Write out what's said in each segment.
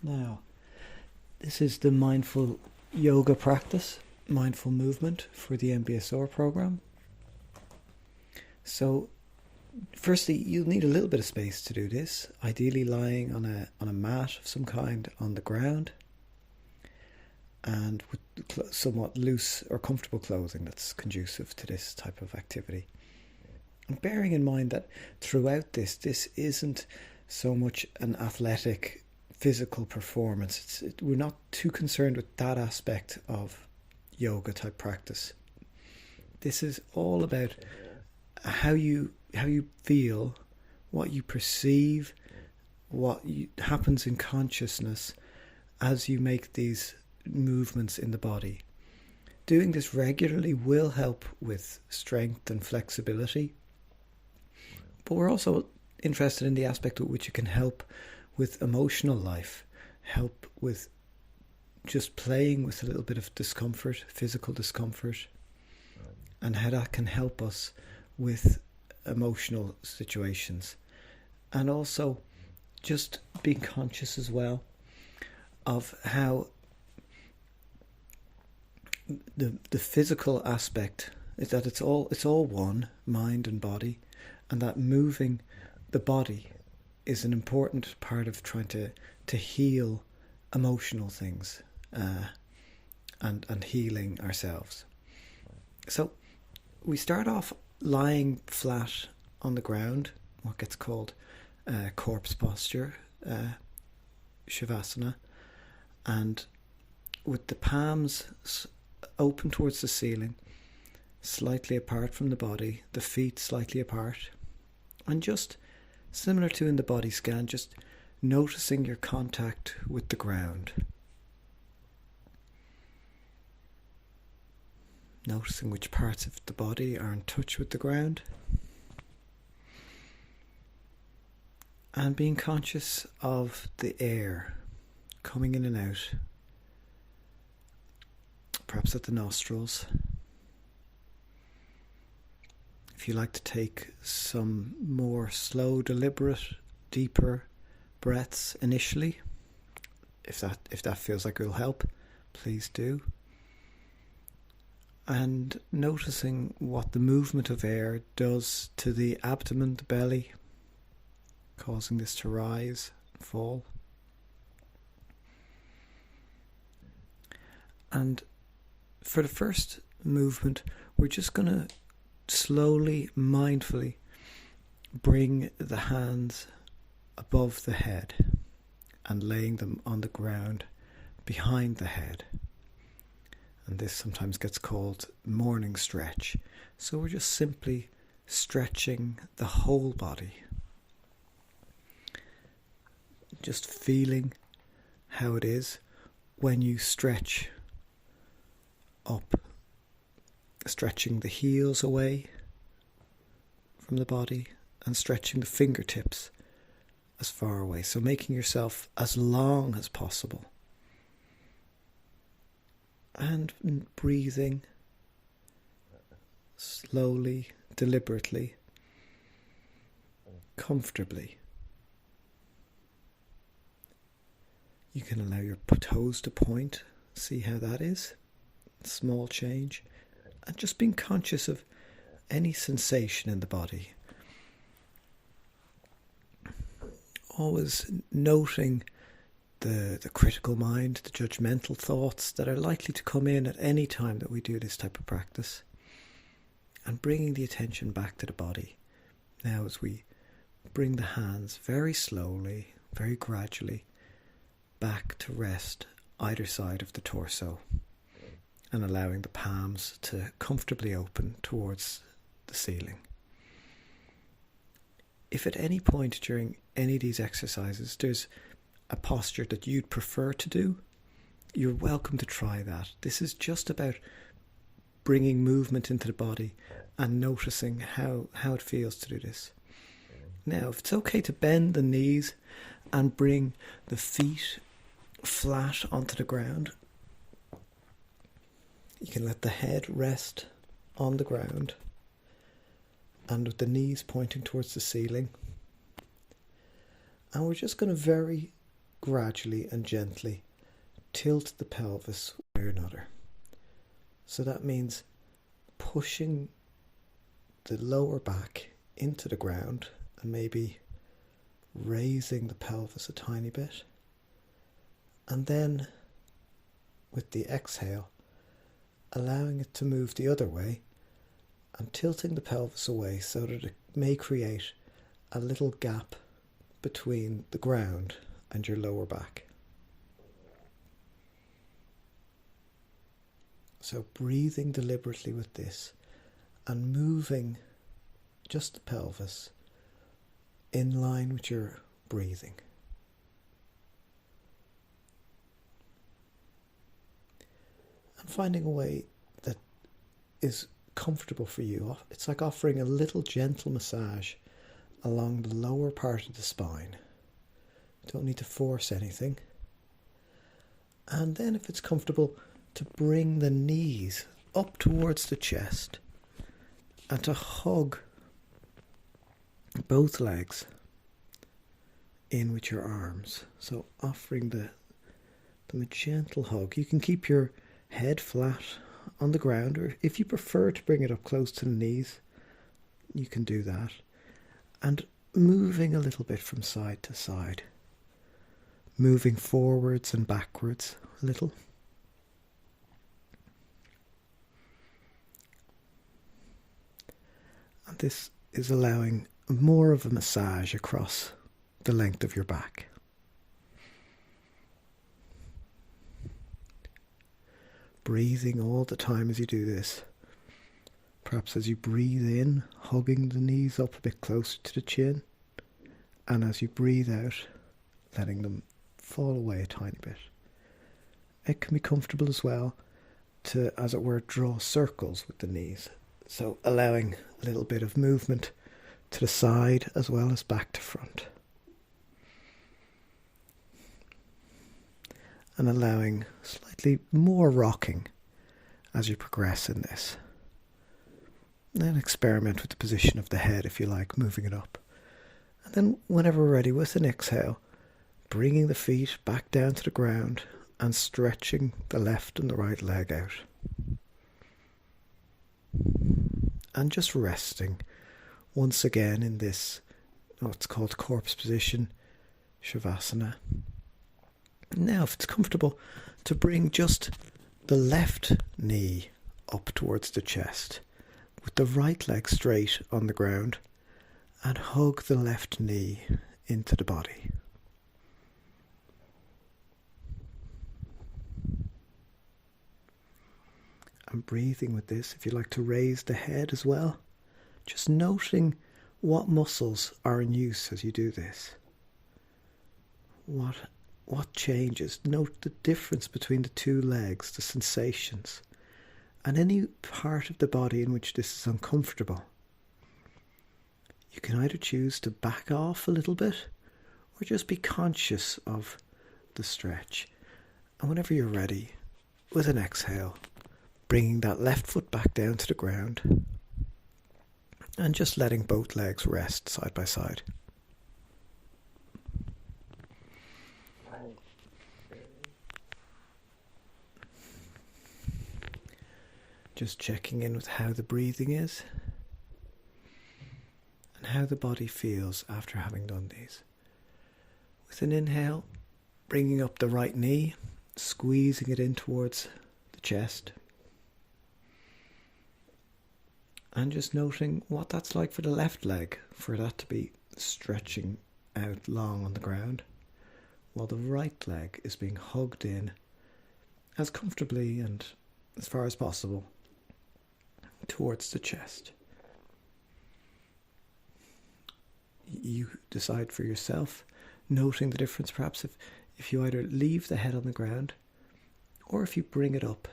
Now, this is the mindful yoga practice, mindful movement for the MBSR program. So, firstly, you'll need a little bit of space to do this, ideally lying on a mat of some kind on the ground and with somewhat loose or comfortable clothing that's conducive to this type of activity. And bearing in mind that throughout this isn't so much an athletic physical performance. We're not too concerned with that aspect of yoga type practice. This is all about how you feel, what you perceive, happens in consciousness as you make these movements in the body. Doing this regularly will help with strength and flexibility, but we're also interested in the aspect at which it can help with emotional life, help with just playing with a little bit of discomfort, physical discomfort, and how that can help us with emotional situations. And also just being conscious as well of how the physical aspect is that it's all one, mind and body, and that moving the body is an important part of trying to heal emotional things and healing ourselves. So we start off lying flat on the ground, what gets called corpse posture, Shavasana, and with the palms open towards the ceiling, slightly apart from the body, the feet slightly apart, and just similar to in the body scan, just noticing your contact with the ground. Noticing which parts of the body are in touch with the ground. And being conscious of the air coming in and out, perhaps at the nostrils. If you like to take some more slow, deliberate, deeper breaths initially, if that feels like it will help, please do. And noticing what the movement of air does to the abdomen, the belly, causing this to rise and fall. And for the first movement, we're just going to slowly, mindfully bring the hands above the head and laying them on the ground behind the head. And this sometimes gets called morning stretch. So we're just simply stretching the whole body. Just feeling how it is when you stretch up, stretching the heels away from the body and stretching the fingertips as far away. So making yourself as long as possible. And breathing slowly, deliberately, comfortably. You can allow your toes to point, see how that is. Small change. And just being conscious of any sensation in the body. Always noting the critical mind, the judgmental thoughts that are likely to come in at any time that we do this type of practice. And bringing the attention back to the body. Now as we bring the hands very slowly, very gradually, back to rest either side of the torso. And allowing the palms to comfortably open towards the ceiling. If at any point during any of these exercises there's a posture that you'd prefer to do, you're welcome to try that. This is just about bringing movement into the body and noticing how it feels to do this. Now, if it's okay to bend the knees and bring the feet flat onto the ground, you can let the head rest on the ground and with the knees pointing towards the ceiling. And we're just going to very gradually and gently tilt the pelvis one way or another. So that means pushing the lower back into the ground and maybe raising the pelvis a tiny bit. And then with the exhale, allowing it to move the other way and tilting the pelvis away so that it may create a little gap between the ground and your lower back. So breathing deliberately with this and moving just the pelvis in line with your breathing. And finding a way that is comfortable for you. It's like offering a little gentle massage along the lower part of the spine. You don't need to force anything. And then if it's comfortable, to bring the knees up towards the chest and to hug both legs in with your arms. So offering them a gentle hug. You can keep your head flat on the ground, or if you prefer to bring it up close to the knees, you can do that. And moving a little bit from side to side. Moving forwards and backwards a little. And this is allowing more of a massage across the length of your back. Breathing all the time as you do this. Perhaps as you breathe in, hugging the knees up a bit closer to the chin. And as you breathe out, letting them fall away a tiny bit. It can be comfortable as well to, as it were, draw circles with the knees. So allowing a little bit of movement to the side as well as back to front. And allowing slightly more rocking as you progress in this. Then experiment with the position of the head if you like, moving it up. And then whenever ready, with an exhale, bringing the feet back down to the ground and stretching the left and the right leg out. And just resting once again in this, what's called corpse position, Shavasana. Now, if it's comfortable, to bring just the left knee up towards the chest with the right leg straight on the ground and hug the left knee into the body. And breathing with this, if you like to raise the head as well, just noting what muscles are in use as you do this. What changes? Note the difference between the two legs, the sensations, and any part of the body in which this is uncomfortable. You can either choose to back off a little bit or just be conscious of the stretch. And whenever you're ready, with an exhale, bringing that left foot back down to the ground and just letting both legs rest side by side. Just checking in with how the breathing is and how the body feels after having done these. With an inhale, bringing up the right knee, squeezing it in towards the chest. And just noting what that's like for the left leg, for that to be stretching out long on the ground, while the right leg is being hugged in as comfortably and as far as possible towards the chest. You decide for yourself, noting the difference perhaps if you either leave the head on the ground or if you bring it up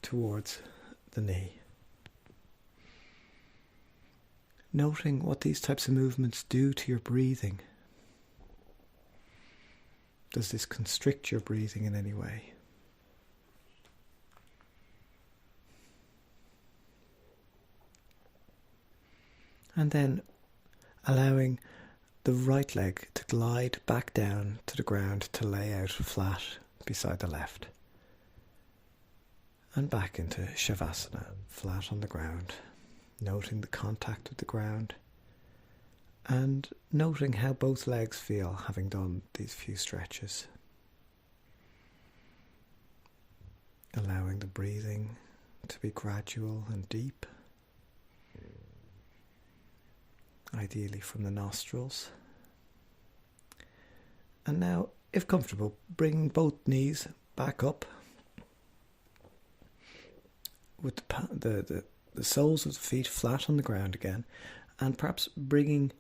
towards the knee. Noting what these types of movements do to your breathing. Does this constrict your breathing in any way? And then allowing the right leg to glide back down to the ground to lay out flat beside the left. And back into Shavasana, flat on the ground, noting the contact with the ground and noting how both legs feel having done these few stretches. Allowing the breathing to be gradual and deep, ideally from the nostrils. And now, if comfortable, bring both knees back up with the soles of the feet flat on the ground again, and perhaps bringing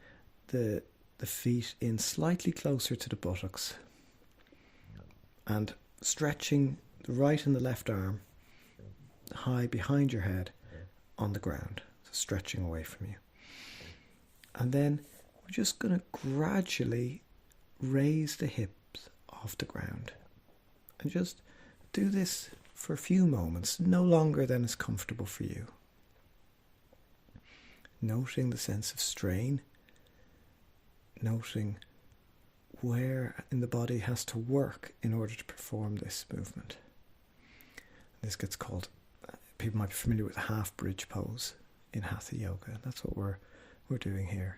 the feet in slightly closer to the buttocks and stretching the right and the left arm high behind your head on the ground, so stretching away from you. And then we're just going to gradually raise the hips off the ground and just do this for a few moments, no longer than is comfortable for you. Noting the sense of strain, noting where in the body has to work in order to perform this movement. This gets called, people might be familiar with the half bridge pose in Hatha Yoga. That's what we're doing here.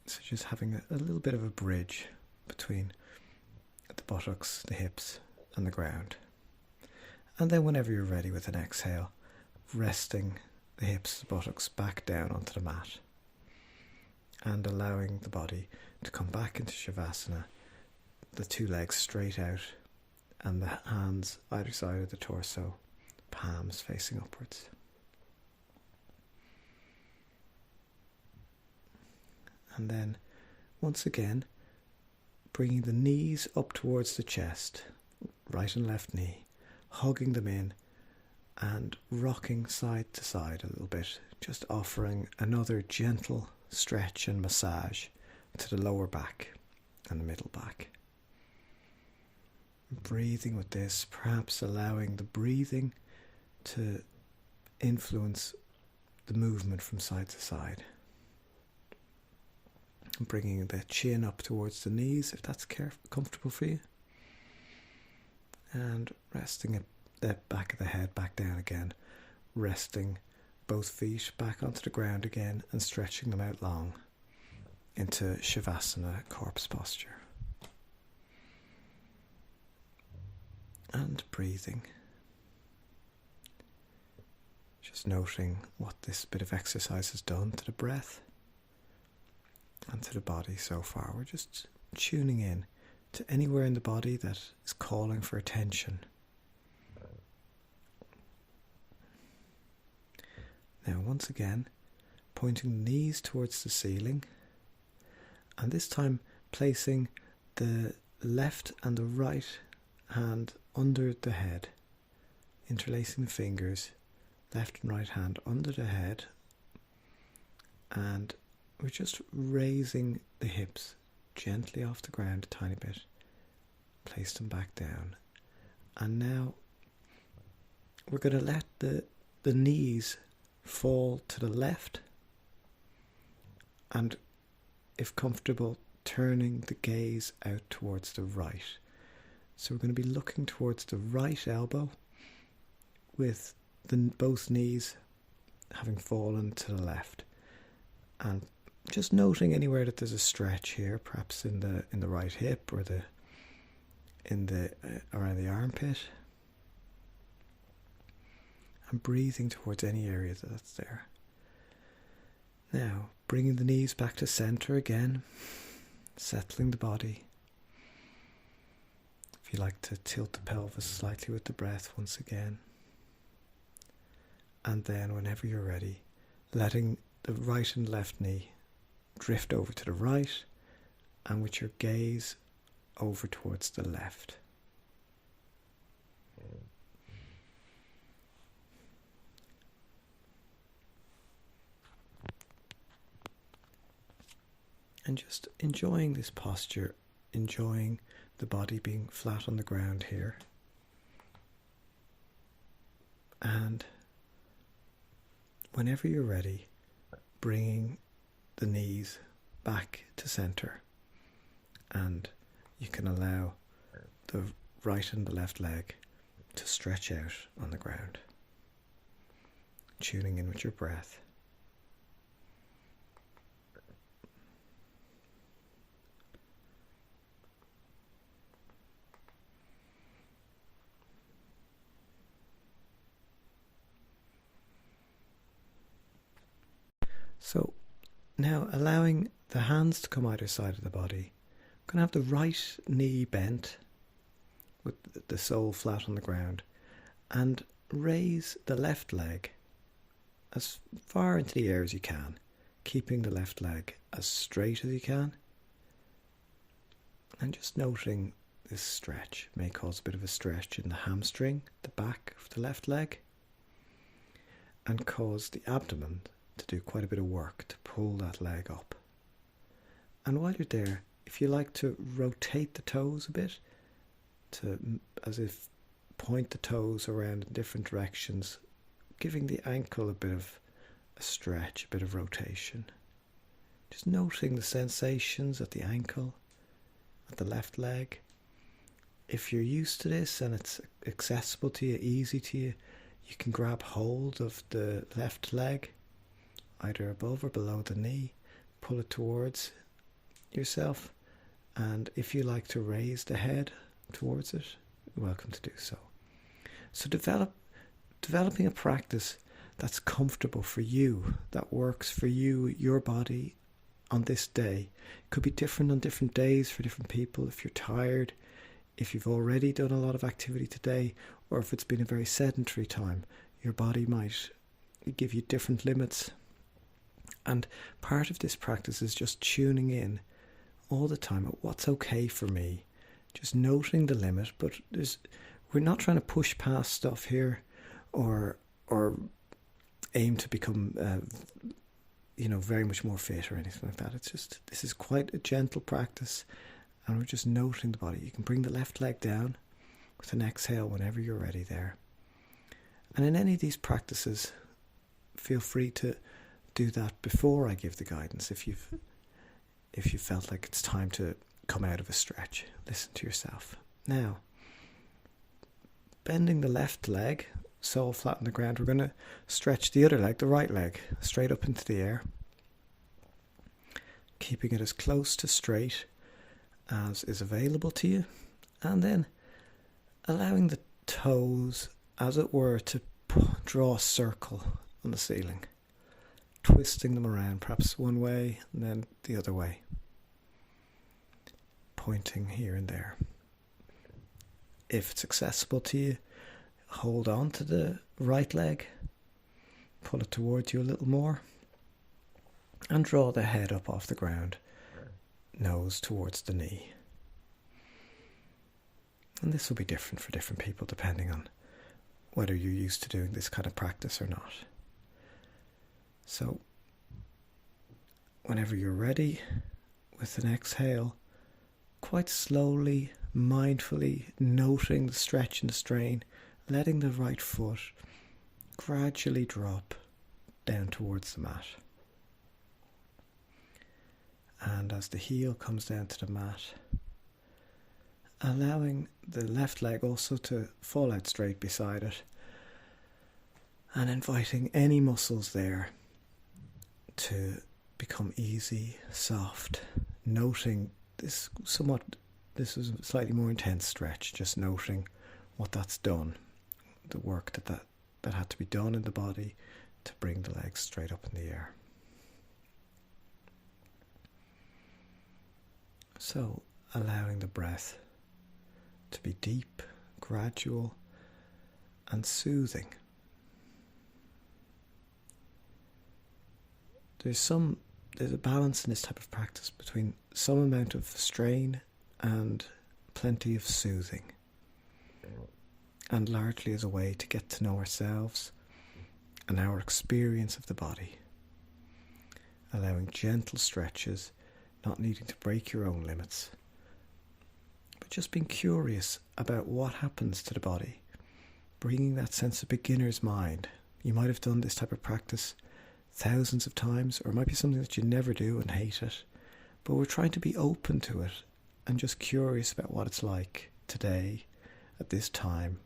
So just having a little bit of a bridge between the buttocks, the hips and the ground. And then whenever you're ready with an exhale, resting the hips, the buttocks back down onto the mat and allowing the body to come back into Shavasana, the two legs straight out and the hands either side of the torso, palms facing upwards. And then once again, bringing the knees up towards the chest, right and left knee, hugging them in and rocking side to side a little bit, just offering another gentle stretch and massage to the lower back and the middle back. Breathing with this, perhaps allowing the breathing to influence the movement from side to side. Bringing the chin up towards the knees if that's comfortable for you. And resting it, the back of the head back down again. Resting both feet back onto the ground again and stretching them out long into Shavasana, corpse posture. And breathing. Just noting what this bit of exercise has done to the breath and to the body so far. We're just tuning in to anywhere in the body that is calling for attention. Now once again, pointing the knees towards the ceiling, and this time placing the left and the right hand under the head, interlacing the fingers, left and right hand under the head, and we're just raising the hips gently off the ground a tiny bit, place them back down, and now we're going to let the knees fall to the left, and if comfortable, turning the gaze out towards the right. So we're going to be looking towards the right elbow with both knees having fallen to the left, and just noting anywhere that there's a stretch here, perhaps in the right hip or around the armpit, and breathing towards any area that's there. Now bringing the knees back to center again, settling the body. If you like to tilt the pelvis slightly with the breath once again. And then whenever you're ready, letting the right and left knee drift over to the right and with your gaze over towards the left. And just enjoying this posture, enjoying the body being flat on the ground here. And whenever you're ready, bringing the knees back to center, and you can allow the right and the left leg to stretch out on the ground, tuning in with your breath. So now allowing the hands to come either side of the body. I'm going to have the right knee bent with the sole flat on the ground, and raise the left leg as far into the air as you can, keeping the left leg as straight as you can. And just noting this stretch may cause a bit of a stretch in the hamstring, the back of the left leg, and cause the abdomen to do quite a bit of work to pull that leg up. And while you're there, if you like to rotate the toes a bit, as if point the toes around in different directions, giving the ankle a bit of a stretch, a bit of rotation. Just noting the sensations at the ankle, at the left leg. If you're used to this and it's accessible to you, easy to you, you can grab hold of the left leg, either above or below the knee, pull it towards yourself, and if you like to raise the head towards it, you're welcome to do so. So developing a practice that's comfortable for you, that works for you, your body on this day. It could be different on different days for different people. If you're tired, if you've already done a lot of activity today, or if it's been a very sedentary time, your body might give you different limits. And part of this practice is just tuning in all the time at what's okay for me, just noting the limit. But we're not trying to push past stuff here, or aim to become very much more fit or anything like that. It's just, this is quite a gentle practice, and we're just noting the body. You can bring the left leg down with an exhale whenever you're ready there. And in any of these practices, feel free to do that before I give the guidance. If you felt like it's time to come out of a stretch, listen to yourself. Now, bending the left leg, sole flat on the ground, we're going to stretch the other leg, the right leg, straight up into the air, keeping it as close to straight as is available to you, and then allowing the toes, as it were, to draw a circle on the ceiling, twisting them around, perhaps one way and then the other way, pointing here and there. If it's accessible to you, hold on to the right leg, pull it towards you a little more, and draw the head up off the ground, nose towards the knee. And this will be different for different people depending on whether you're used to doing this kind of practice or not. So, whenever you're ready, with an exhale, quite slowly, mindfully noting the stretch and the strain, letting the right foot gradually drop down towards the mat. And as the heel comes down to the mat, allowing the left leg also to fall out straight beside it, and inviting any muscles there to become easy, soft, noting this is a slightly more intense stretch, just noting what that's done, the work that had to be done in the body to bring the legs straight up in the air. So, allowing the breath to be deep, gradual, and soothing. There's a balance in this type of practice between some amount of strain and plenty of soothing, and largely as a way to get to know ourselves and our experience of the body, allowing gentle stretches, not needing to break your own limits, but just being curious about what happens to the body, bringing that sense of beginner's mind. You might have done this type of practice thousands of times, or it might be something that you never do and hate it. but we're trying to be open to it and just curious about what it's like today at this time.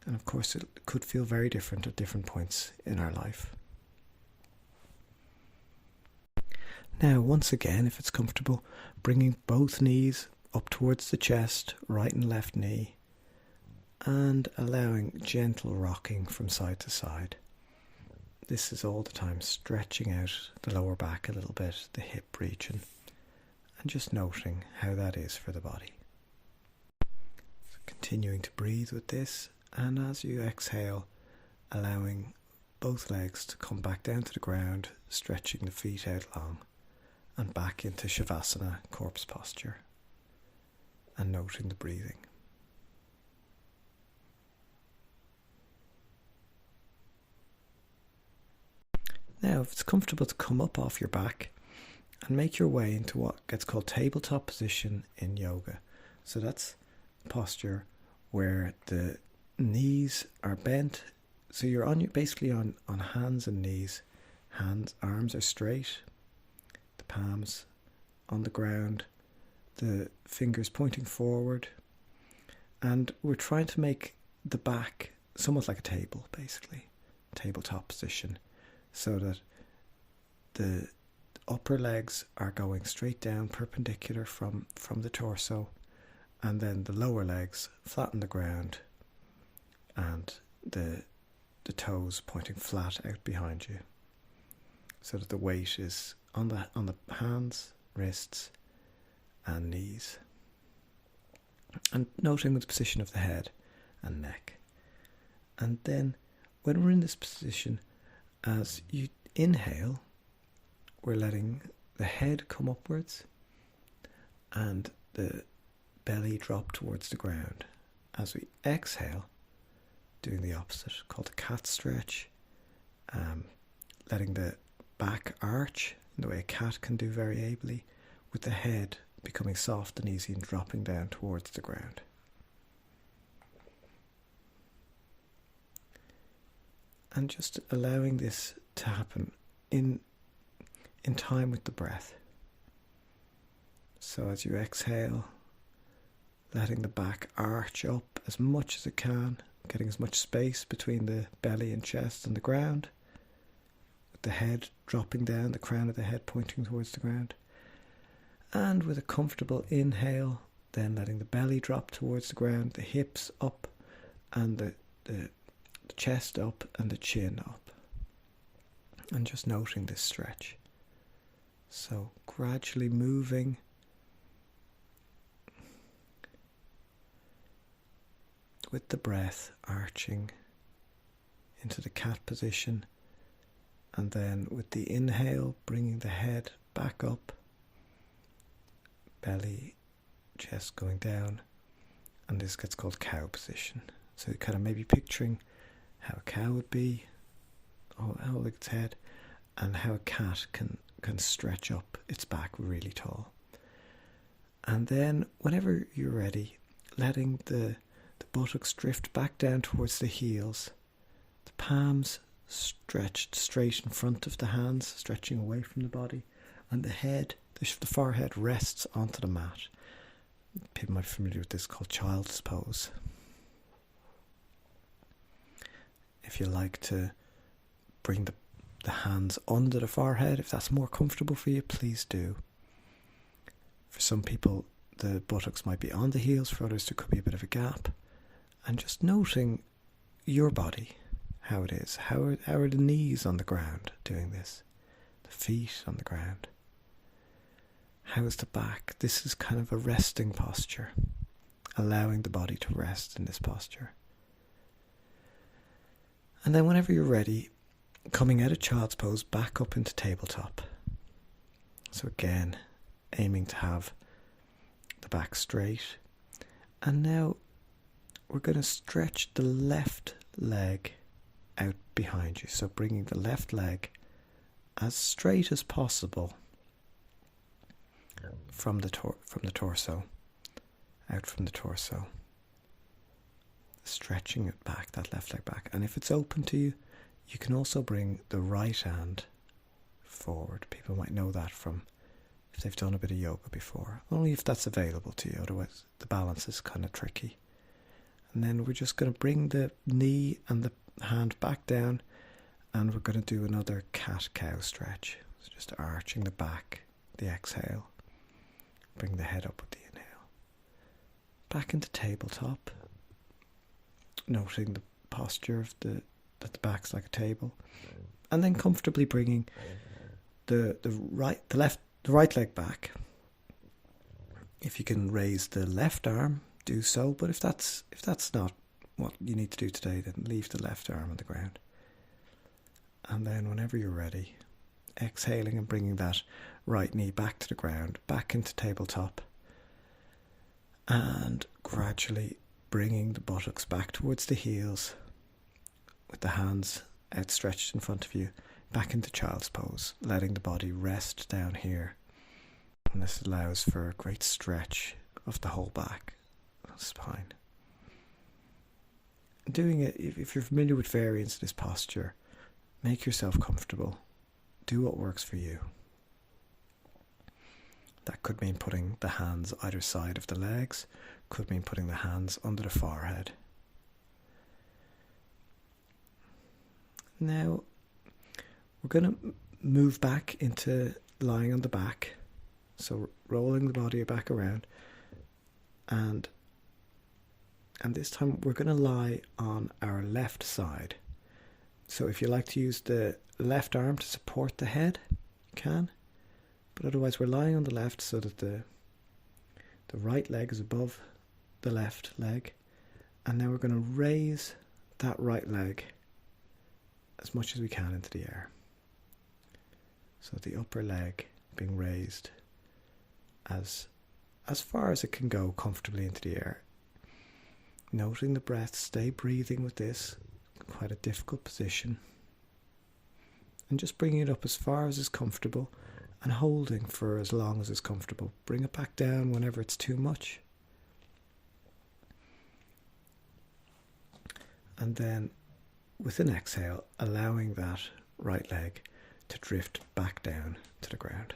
And of course it could feel very different at different points in our life. Now, once again, if it's comfortable, bringing both knees up towards the chest, right and left knee, and allowing gentle rocking from side to side. This is all the time stretching out the lower back a little bit, the hip region, and just noting how that is for the body. So continuing to breathe with this, and as you exhale, allowing both legs to come back down to the ground, stretching the feet out long, and back into Shavasana, corpse posture, and noting the breathing. Now, if it's comfortable to come up off your back and make your way into what gets called tabletop position in yoga. So that's a posture where the knees are bent. So you're basically on hands and knees. Arms are straight, the palms on the ground, the fingers pointing forward. And we're trying to make the back somewhat like a table, basically, tabletop position, so that the upper legs are going straight down perpendicular from the torso, and then the lower legs flat on the ground, and the toes pointing flat out behind you, so that the weight is on the hands, wrists and knees. And noting the position of the head and neck. And then when we're in this position, as you inhale, we're letting the head come upwards and the belly drop towards the ground. As we exhale, doing the opposite, called a cat stretch, letting the back arch in the way a cat can do very ably, with the head becoming soft and easy and dropping down towards the ground. And just allowing this to happen in time with the breath. So as you exhale, letting the back arch up as much as it can, getting as much space between the belly and chest and the ground, with the head dropping down, the crown of the head pointing towards the ground. And with a comfortable inhale, then letting the belly drop towards the ground, the hips up, and the chest up and the chin up. And just noting this stretch. So gradually moving with the breath, arching into the cat position, and then with the inhale, bringing the head back up, belly, chest going down, and this gets called cow position. So kind of maybe picturing how a cow would be, holding its head, and how a cat can stretch up its back really tall. And then whenever you're ready, letting the buttocks drift back down towards the heels, the palms stretched straight in front of the hands, stretching away from the body, and the head, the forehead rests onto the mat. People might be familiar with this, called child's pose. If you like to bring the hands under the forehead, if that's more comfortable for you, please do. For some people, the buttocks might be on the heels. For others, there could be a bit of a gap. And just noting your body, how it is. How are the knees on the ground doing this? The feet on the ground. How is the back? This is kind of a resting posture, allowing the body to rest in this posture. And then whenever you're ready, coming out of child's pose back up into tabletop. So again, aiming to have the back straight. And now we're going to stretch the left leg out behind you. So bringing the left leg as straight as possible from the torso, out from the torso. Stretching it back, that left leg back. And if it's open to you, you can also bring the right hand forward. People might know that from if they've done a bit of yoga before. Only if that's available to you, otherwise the balance is kind of tricky. And then we're just going to bring the knee and the hand back down, and we're going to do another cat-cow stretch. So just arching the back, the exhale. Bring the head up with the inhale. Back into tabletop. Noting the posture of that the back's like a table. And then comfortably bringing the right leg back. If you can raise the left arm, do so. But if that's not what you need to do today, then leave the left arm on the ground. And then whenever you're ready, exhaling and bringing that right knee back to the ground, back into tabletop, and gradually bringing the buttocks back towards the heels with the hands outstretched in front of you, back into child's pose, letting the body rest down here. And this allows for a great stretch of the whole back and spine. Doing it, if you're familiar with variants of this posture, make yourself comfortable. Do what works for you. That could mean putting the hands either side of the legs, could mean putting the hands under the forehead. Now, we're going to move back into lying on the back. So rolling the body back around. And this time we're going to lie on our left side. So if you like to use the left arm to support the head, you can. But otherwise we're lying on the left so that the right leg is above the left leg. And now we're going to raise that right leg as much as we can into the air. So the upper leg being raised as far as it can go comfortably into the air. Noting the breath, stay breathing with this, quite a difficult position. And just bringing it up as far as is comfortable and holding for as long as is comfortable. Bring it back down whenever it's too much. And then with an exhale, allowing that right leg to drift back down to the ground.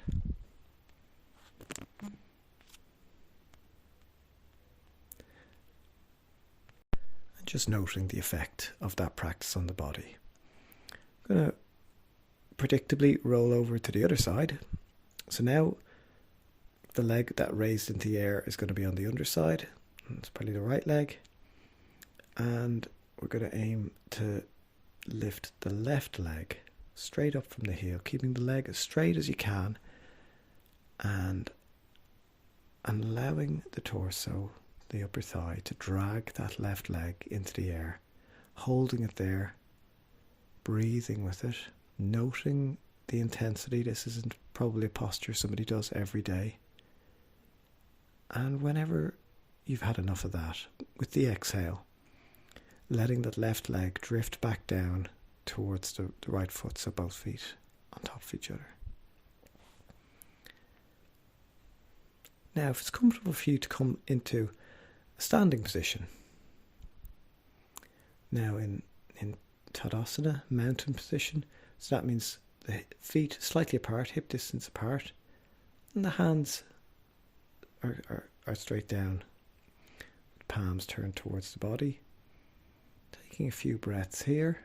And just noting the effect of that practice on the body. I'm going to predictably roll over to the other side. So now the leg that raised into the air is going to be on the underside. It's probably the right leg. And we're going to aim to lift the left leg straight up from the heel, keeping the leg as straight as you can, and allowing the torso, the upper thigh, to drag that left leg into the air, holding it there, breathing with it, noting the intensity. This isn't probably a posture somebody does every day. And whenever you've had enough of that, with the exhale, letting that left leg drift back down towards the right foot, so both feet on top of each other. Now, if it's comfortable for you to come into a standing position. Now in Tadasana, mountain position, so that means the feet slightly apart, hip distance apart, and the hands are straight down, palms turned towards the body. Taking a few breaths here.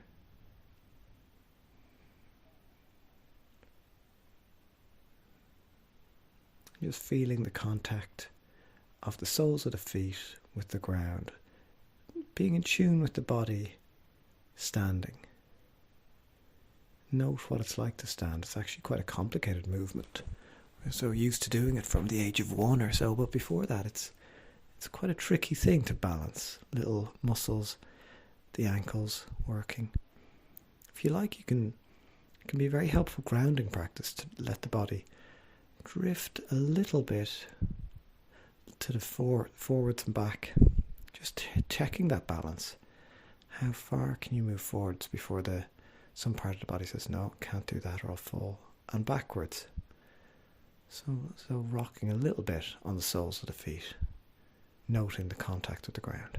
Just feeling the contact of the soles of the feet with the ground. Being in tune with the body standing. Note what it's like to stand. It's actually quite a complicated movement. We're so used to doing it from the age of 1 or so, but before that it's quite a tricky thing to balance. Little muscles, the ankles working. If you like, it can be a very helpful grounding practice to let the body drift a little bit to the forwards and back. Just checking that balance. How far can you move forwards before some part of the body says, no, can't do that or I'll fall. And backwards. So rocking a little bit on the soles of the feet. Noting the contact with the ground.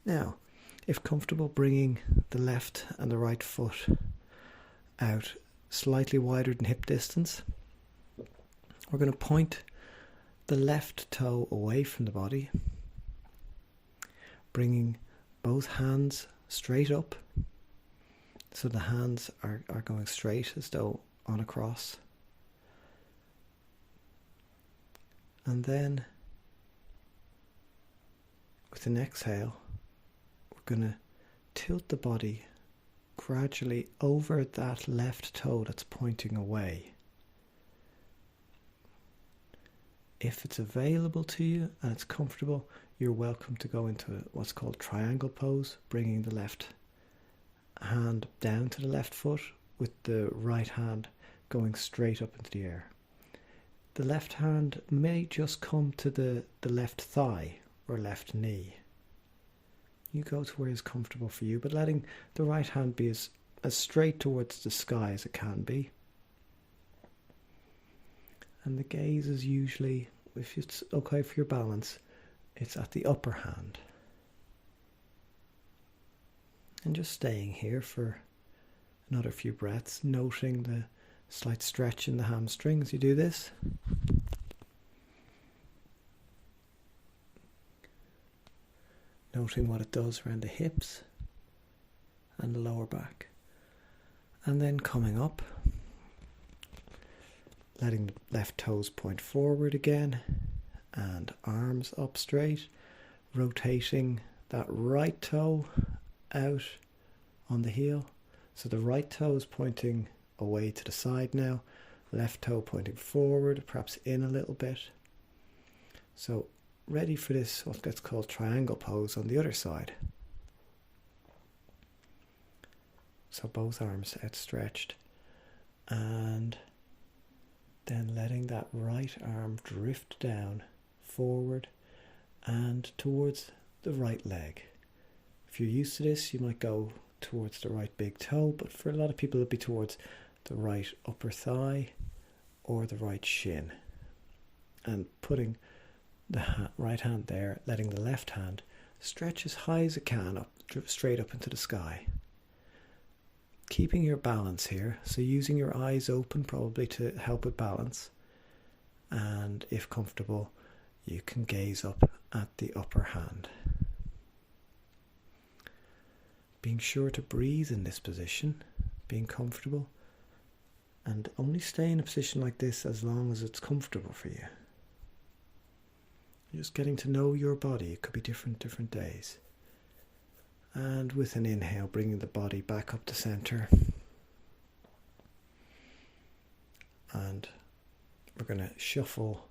Now, if comfortable, bringing the left and the right foot out slightly wider than hip distance. We're going to point the left toe away from the body, bringing both hands straight up. So the hands are going straight as though on a cross. And then with an exhale, we're going to tilt the body gradually over that left toe that's pointing away. If it's available to you and it's comfortable, you're welcome to go into what's called triangle pose, bringing the left hand down to the left foot with the right hand going straight up into the air. The left hand may just come to the left thigh or left knee. You go to where is comfortable for you, but letting the right hand be as straight towards the sky as it can be. And the gaze is usually, if it's okay for your balance, it's at the upper hand. And just staying here for another few breaths, noting the slight stretch in the hamstring as you do this. Noting what it does around the hips and the lower back. And then coming up, letting the left toes point forward again and arms up straight, rotating that right toe out on the heel. So the right toe is pointing away to the side now, left toe pointing forward, perhaps in a little bit. So ready for this, what gets called triangle pose on the other side. So both arms outstretched, and then letting that right arm drift down forward and towards the right leg. If you're used to this, you might go towards the right big toe, but for a lot of people it'll be towards the right upper thigh or the right shin. And putting the right hand there, letting the left hand stretch as high as it can up, straight up into the sky. Keeping your balance here, so using your eyes open probably to help with balance, and if comfortable you can gaze up at the upper hand. Being sure to breathe in this position, being comfortable, and only stay in a position like this as long as it's comfortable for you. Just getting to know your body. It could be different days. And with an inhale, bringing the body back up to center. And we're going to shuffle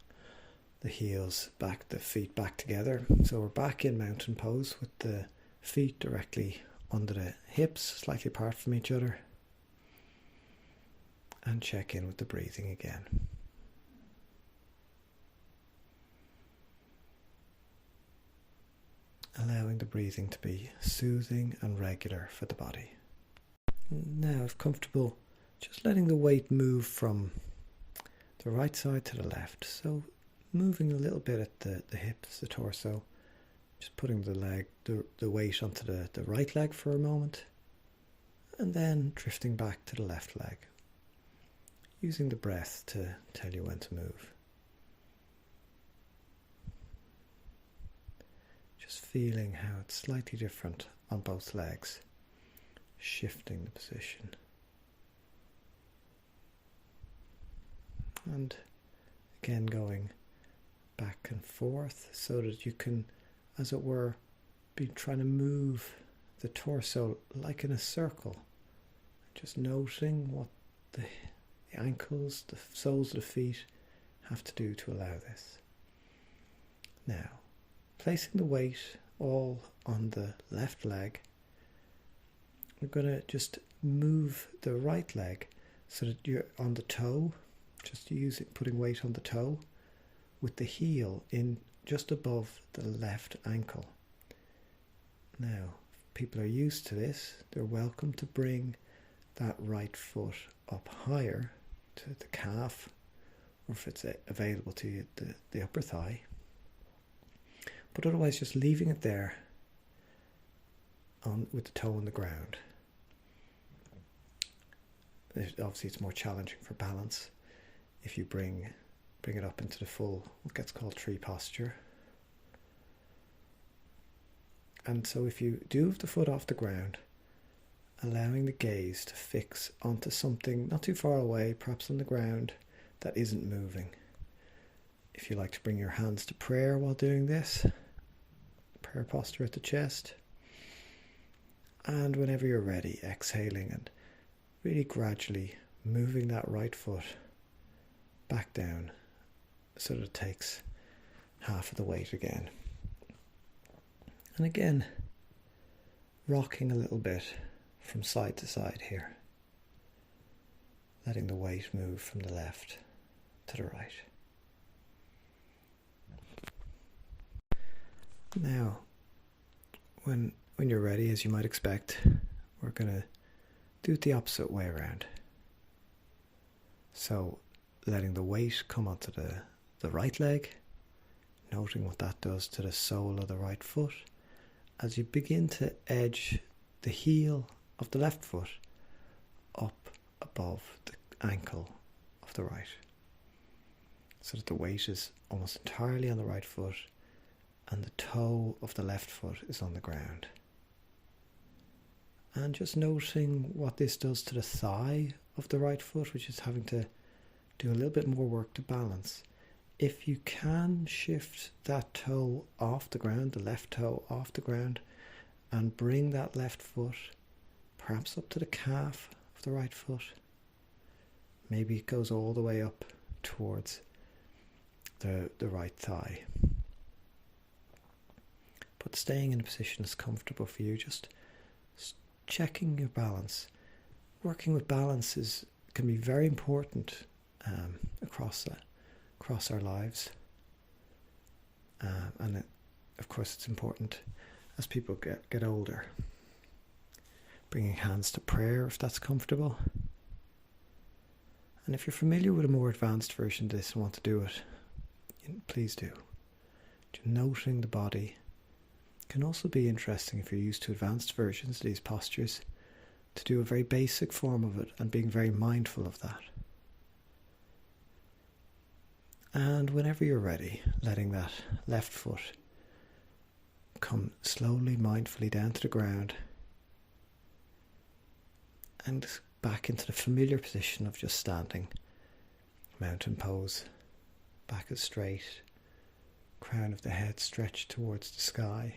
the heels back, the feet back together. So we're back in mountain pose with the feet directly under the hips, slightly apart from each other. And check in with the breathing again. Allowing the breathing to be soothing and regular for the body. Now, if comfortable, just letting the weight move from the right side to the left. So moving a little bit at the hips, the torso. Just putting the weight onto the right leg for a moment. And then drifting back to the left leg. Using the breath to tell you when to move. Just feeling how it's slightly different on both legs, shifting the position. And again going back and forth so that you can, as it were, be trying to move the torso like in a circle. Just noting what the ankles, the soles of the feet have to do to allow this. Now, placing the weight all on the left leg, we're going to just move the right leg so that you're on the toe, just putting weight on the toe with the heel in just above the left ankle. Now, if people are used to this, they're welcome to bring that right foot up higher to the calf, or if it's available to you, the upper thigh. But otherwise just leaving it there with the toe on the ground. Obviously it's more challenging for balance if you bring bring it up into the full, what gets called tree posture. And so if you do have the foot off the ground, allowing the gaze to fix onto something not too far away, perhaps on the ground, that isn't moving. If you like to bring your hands to prayer while doing this, prayer posture at the chest. And whenever you're ready, exhaling and really gradually moving that right foot back down so that it takes half of the weight again. And again, rocking a little bit from side to side here, letting the weight move from the left to the right. Now, when you're ready, as you might expect, we're going to do it the opposite way around. So, letting the weight come onto the right leg, noting what that does to the sole of the right foot, as you begin to edge the heel of the left foot up above the ankle of the right, so that the weight is almost entirely on the right foot and the toe of the left foot is on the ground. And just noting what this does to the thigh of the right foot, which is having to do a little bit more work to balance. If you can shift that toe off the ground, the left toe off the ground, and bring that left foot perhaps up to the calf of the right foot. Maybe it goes all the way up towards the right thigh. But staying in a position that's comfortable for you, just checking your balance. Working with balance can be very important across our lives. And of course it's important as people get older. Bringing hands to prayer if that's comfortable. And if you're familiar with a more advanced version of this and want to do it, please do. Noting the body can also be interesting if you're used to advanced versions of these postures, to do a very basic form of it and being very mindful of that. And whenever you're ready, letting that left foot come slowly, mindfully down to the ground and back into the familiar position of just standing. Mountain pose, back is straight, crown of the head stretched towards the sky.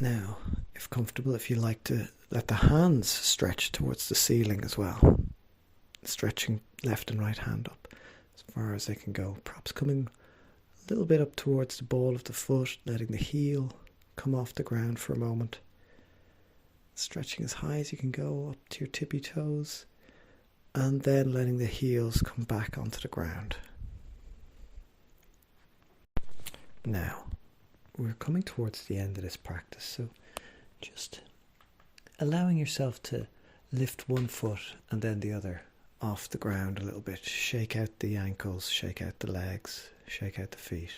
Now, if comfortable, if you like to let the hands stretch towards the ceiling as well, stretching left and right hand up as far as they can go, perhaps coming a little bit up towards the ball of the foot, letting the heel come off the ground for a moment, stretching as high as you can go up to your tippy toes, and then letting the heels come back onto the ground. Now, we're coming towards the end of this practice, so just allowing yourself to lift one foot and then the other off the ground a little bit. Shake out the ankles, shake out the legs, shake out the feet.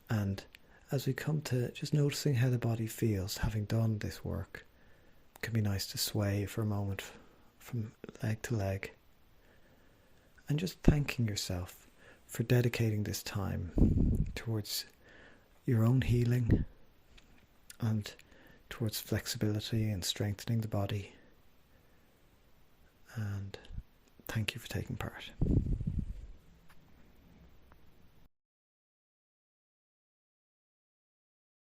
And as we come to just noticing how the body feels, having done this work, it can be nice to sway for a moment from leg to leg. And just thanking yourself for dedicating this time towards your own healing and towards flexibility and strengthening the body. And thank you for taking part.